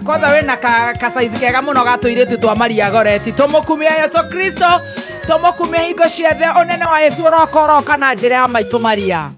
kwanza we na kasaizi kega muno gatuiritu twa Maria Goreti tumukumia Yesu Kristo tumukumia hingo ciothe unene wa Yesu urokoroka na njira ya maitu Maria.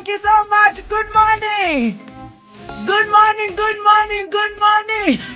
Thank you so much. Good morning. Good morning. Good morning. Good morning.